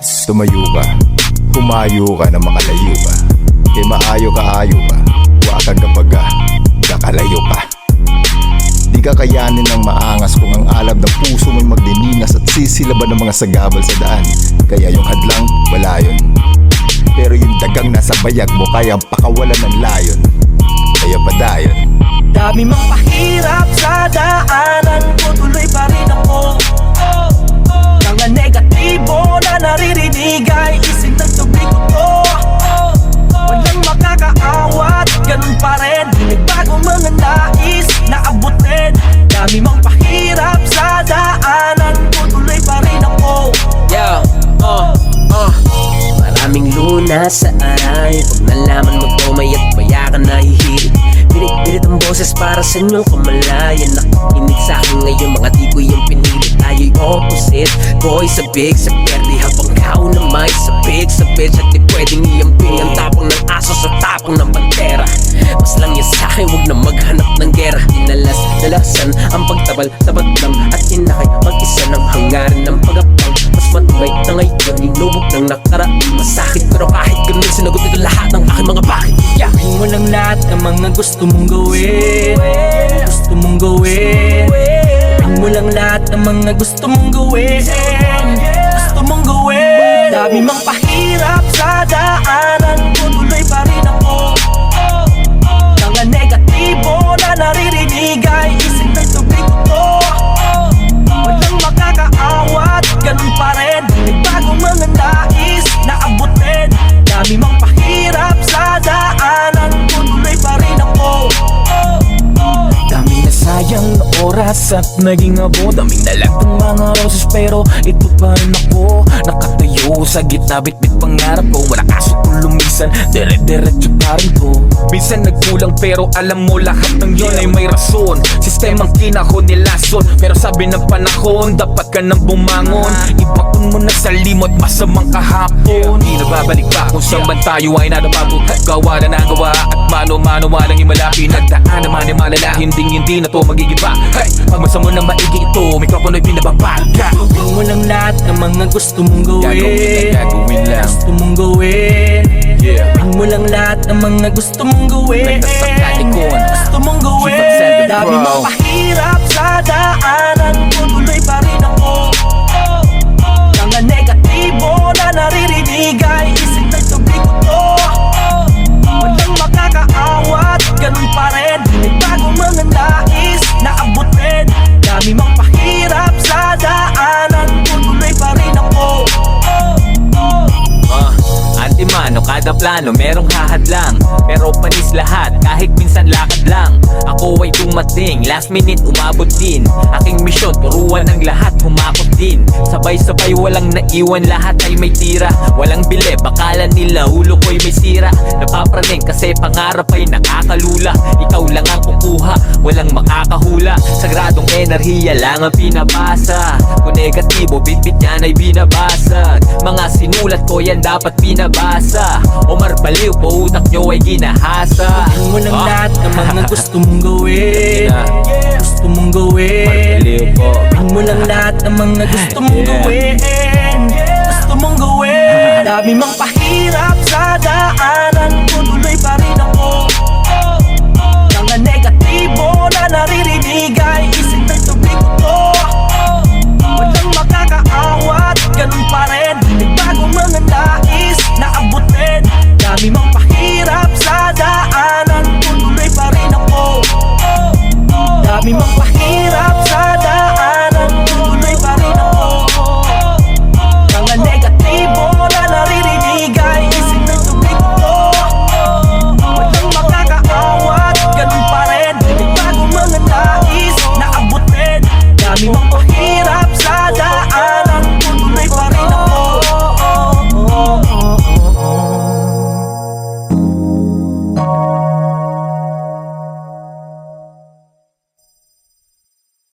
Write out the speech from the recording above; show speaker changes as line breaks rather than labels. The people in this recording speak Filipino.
Tumayo ka, humayo ka na makalayo ka. Kay maayo ka wakan kapag kakalayo ka. Di ka kayanin ng maangas kung ang alab ng puso mo'y magdininas at sisilaban ng mga sagabal sa daan. Kaya yung hadlang, wala yun. Pero yung dagang nasa bayag mo, kaya pakawalan ng layon. Kaya padayon.
Dami mang pahirap sa daanan ko, tuloy pa rin ako. Mga negatibo na naririnig ay isip ng tubig ko. Walang makakaawat, ganun pa rin. Di nagbago mga nais na abutin. Dami mang pahirap sa daanan ko, tuloy pa rin ako.
Maraming lunas sa aray. Pag nalaman mo to, mayat maya ka nahihirit. Pilit ang boses para sa inyong kamalayan. Nakikinig sa akin ngayon, mga di ko yung pinilit. Tayo'y opposite, boy sa big, sa perde. Habang kao na may sabik, sa bitch. At di pwedeng iyamping ang tapang ng aso sa tapang ng pantera. Mas lang yan sa akin, huwag na maghanap ng gera. Dalasan ang pagtabal, tapat lang at inakay. Mag-isa ng hangarin ng pagapang. Mas matibay na ngayon, inubog ng nakaraan. Masakit pero kahit ganun, sinagot ito lahat ng aking mga bakit.
Gawin mo lang lahat ng mga gusto mong gawin. Gusto mong gawin. Gawin mo lang lahat ng mga gusto mong gawin. Gusto mong gawin. Dami mang pahirap sa daanan ko, tuloy pa rin ako. Mga negatibo na naririnig ay isip ng tubig ko. Walang makakaawat, ganun pa rin. Nagbago mga nais na abutin. Dami mang pahirap sa daanan ko, tuloy pa rin ako. Daming nasayang na oras at naging abo. Daming nalagtang mga roses pero ito pa rin ako. Nakatayo sa gitna, bitbit pangarap ko. Wala kaso kung lumisan, dire-diretso pa rin ko. Minsan nagkulang pero alam mo lahat ng yun ay may rason. Sistemang kinahon nilason, pero sabi ng panahon dapat ka nang bumangon. Ibaon mo na sa limot, masamang kahapon. Di na babalik pa kung saan man tayo ay nadapabot. Gawa na nagawa at mano-mano walang imalapi. Nagdaan naman ay malala, hindi na to magigiba. Hey, pag masama na maigi ito, mikropono ay pinababal. Gawin mo lang lahat ng mga gusto mong gawin.
Gagawin lang.
Gusto mong gawin. Gawin mo lang lahat ng mga gusto mong gawin. Gusto mong gawin. Dami mang pahirap sa daanan ko, tuloy pa rin ako. Mga negatibo na naririnig ay isip ng tubig ko. Walang makakaawat, ganun pa rin. Nagbago mga nais na abutin. Dami mang pahirap sa daanan ko, tuloy pa rin ako.
Antimano, kada plano merong hahadlang. Pero panis lahat, kahit minsan lakad lang. Ako ay dumating, last minute umabot din. Aking misyon, turuan ng lahat, humakot din. Sabay-sabay walang naiwan, lahat ay may tira. Walang bili, bakala nila ulo ko'y may sira. Napapraning kasi pangarap ay nakakalula. Ikaw lang ang kukuha, walang makakahula. Sagradong enerhiya lang ang pinabasa. Kung negatibo, bitbit yan ay binabasag. Mga sinulat ko yan dapat binabasa. O marbaliw po utak nyo ay ginahasa.
Gawin mo lang lahat ng mga gusto mong gawin. Gusto mong gawin.
Marbaliw po.
Gawin mo lang lahat ng mga gusto mong gawin. Gusto mong gawin. Dami mang pahirap sa daanan ko, tuloy pa rin ako. Mga negatibo na naririnig ay isip ng tubig ko. Walang makakaawat, ganun pa rin. Nagbago mga nais na abutin. Dami mang pahirap sa daanan ko, tuloy pa rin ako. Dami mang pahirap